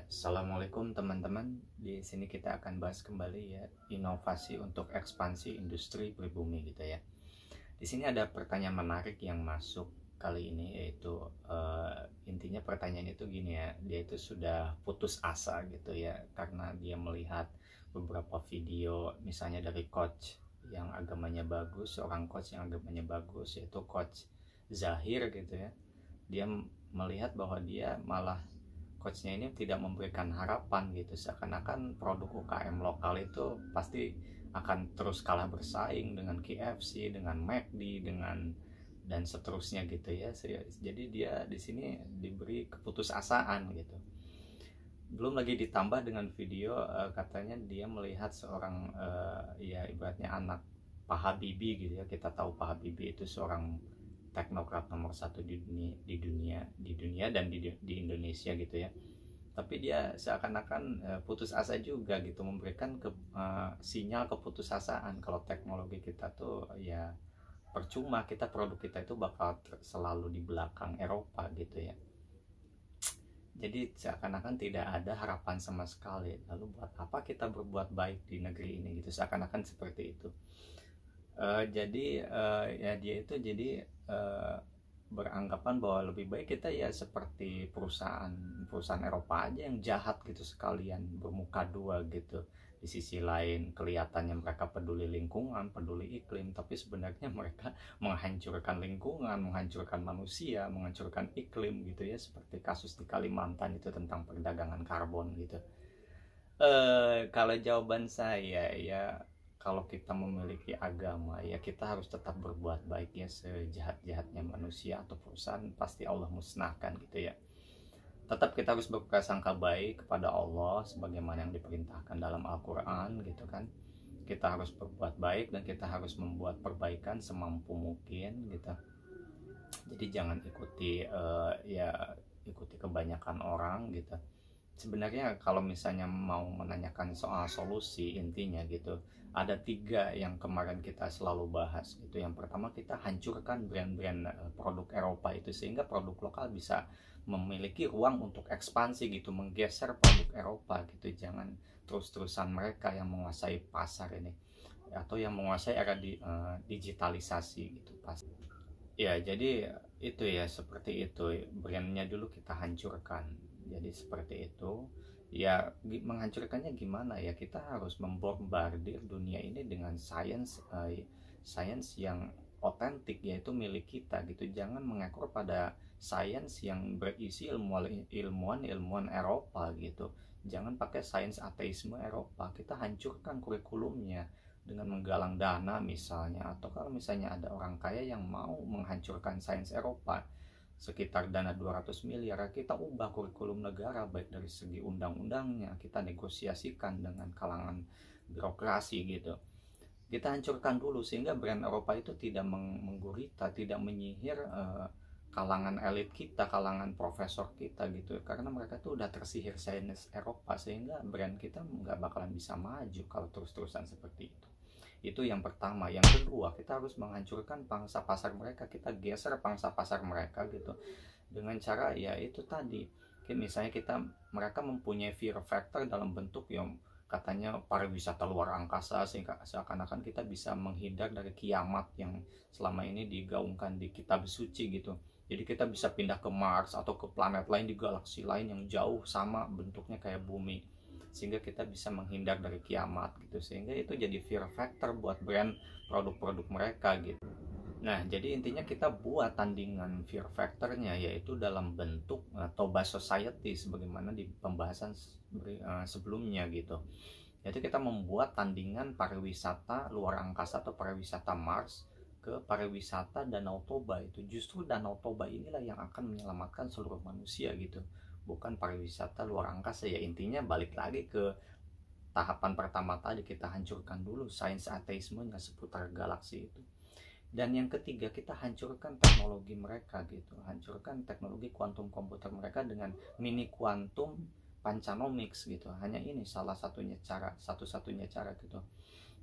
Assalamualaikum teman-teman. Di sini kita akan bahas kembali ya inovasi untuk ekspansi industri pribumi gitu ya. Di sini ada pertanyaan menarik yang masuk kali ini yaitu intinya pertanyaan itu gini ya, dia itu sudah putus asa gitu ya karena dia melihat beberapa video misalnya dari coach yang agamanya bagus, seorang coach yang agamanya bagus yaitu coach Zahir gitu ya. Dia melihat bahwa dia malah coachnya ini tidak memberikan harapan gitu, seakan-akan produk UKM lokal itu pasti akan terus kalah bersaing dengan KFC, dengan McD, dengan dan seterusnya gitu ya. Jadi dia di sini diberi keputusasaan gitu. Belum lagi ditambah dengan video katanya dia melihat seorang ya ibaratnya anak Pak Habibie gitu ya. Kita tahu Pak Habibie itu seorang teknokrat nomor satu di dunia dan di Indonesia gitu ya. Tapi dia seakan-akan putus asa juga gitu, memberikan sinyal keputusasaan kalau teknologi kita tuh ya percuma, kita produk kita itu bakal selalu di belakang Eropa gitu ya. Jadi seakan-akan tidak ada harapan sama sekali. Lalu buat apa kita berbuat baik di negeri ini gitu, seakan-akan seperti itu. Jadi ya dia itu jadi beranggapan bahwa lebih baik kita ya seperti perusahaan Eropa aja yang jahat gitu, sekalian bermuka dua gitu. Di sisi lain kelihatannya mereka peduli lingkungan, peduli iklim, tapi sebenarnya mereka menghancurkan lingkungan, menghancurkan manusia, menghancurkan iklim gitu ya, seperti kasus di Kalimantan itu tentang perdagangan karbon gitu. Kalau jawaban saya ya, kalau kita memiliki agama ya kita harus tetap berbuat baik ya, sejahat-jahatnya manusia atau perusahaan pasti Allah musnahkan gitu ya. Tetap kita harus berprasangka baik kepada Allah sebagaimana yang diperintahkan dalam Al-Quran gitu kan. Kita harus berbuat baik dan kita harus membuat perbaikan semampu mungkin gitu. Jadi jangan ikuti kebanyakan orang gitu. Sebenarnya kalau misalnya mau menanyakan soal solusi, intinya gitu ada 3 yang kemarin kita selalu bahas gitu. Yang pertama, kita hancurkan brand-brand produk Eropa itu sehingga produk lokal bisa memiliki ruang untuk ekspansi gitu, menggeser produk Eropa gitu. Jangan terus-terusan mereka yang menguasai pasar ini atau yang menguasai era digitalisasi gitu pasti. Ya, jadi itu ya seperti itu. Brandnya dulu kita hancurkan. Jadi seperti itu. Ya, menghancurkannya gimana ya? Kita harus membombardir dunia ini dengan sains yang otentik, yaitu milik kita gitu. Jangan mengekor pada sains yang berisi ilmuwan Eropa gitu. Jangan pakai sains ateisme Eropa. Kita hancurkan kurikulumnya dengan menggalang dana misalnya, atau kalau misalnya ada orang kaya yang mau menghancurkan sains Eropa sekitar dana 200 miliar, kita ubah kurikulum negara baik dari segi undang-undangnya, kita negosiasikan dengan kalangan birokrasi gitu. Kita hancurkan dulu sehingga brand Eropa itu tidak menggurita, tidak menyihir kalangan elit kita, kalangan profesor kita gitu, karena mereka tuh udah tersihir sains Eropa sehingga brand kita nggak bakalan bisa maju kalau terus-terusan seperti itu. Itu yang pertama. Yang kedua, kita harus menghancurkan pangsa pasar mereka, kita geser pangsa pasar mereka gitu dengan cara ya itu tadi, misalnya mereka mempunyai fear factor dalam bentuk yang katanya pariwisata luar angkasa, sehingga seakan-akan kita bisa menghindar dari kiamat yang selama ini digaungkan di kitab suci gitu. Jadi kita bisa pindah ke Mars atau ke planet lain di galaksi lain yang jauh sama bentuknya kayak bumi, sehingga kita bisa menghindar dari kiamat gitu. Sehingga itu jadi fear factor buat brand produk-produk mereka gitu. Nah, jadi intinya kita buat tandingan fear factornya, yaitu dalam bentuk Toba Society sebagaimana di pembahasan sebelumnya gitu. Jadi kita membuat tandingan pariwisata luar angkasa atau pariwisata Mars ke pariwisata Danau Toba. Itu justru Danau Toba inilah yang akan menyelamatkan seluruh manusia gitu, bukan pariwisata luar angkasa. Ya intinya balik lagi ke tahapan pertama tadi, kita hancurkan dulu sains ateismenya seputar galaksi itu. Dan yang ketiga, kita hancurkan teknologi mereka gitu, hancurkan teknologi kuantum komputer mereka dengan mini kuantum pancanomics gitu. Hanya ini salah satunya cara, satu-satunya cara gitu.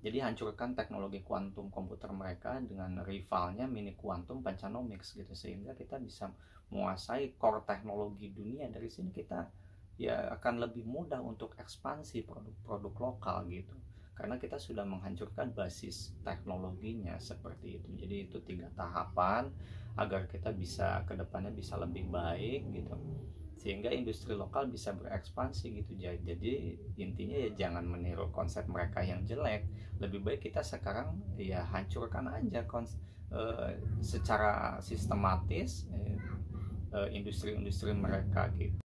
Jadi hancurkan teknologi kuantum komputer mereka dengan rivalnya mini kuantum pancanomics gitu, sehingga kita bisa menguasai core teknologi dunia. Dari sini kita ya akan lebih mudah untuk ekspansi produk-produk lokal gitu, karena kita sudah menghancurkan basis teknologinya seperti itu. Jadi itu 3 tahapan agar kita bisa kedepannya bisa lebih baik gitu, sehingga industri lokal bisa berekspansi gitu. Jadi intinya ya jangan meniru konsep mereka yang jelek, lebih baik kita sekarang ya hancurkan aja secara sistematis industri-industri mereka gitu.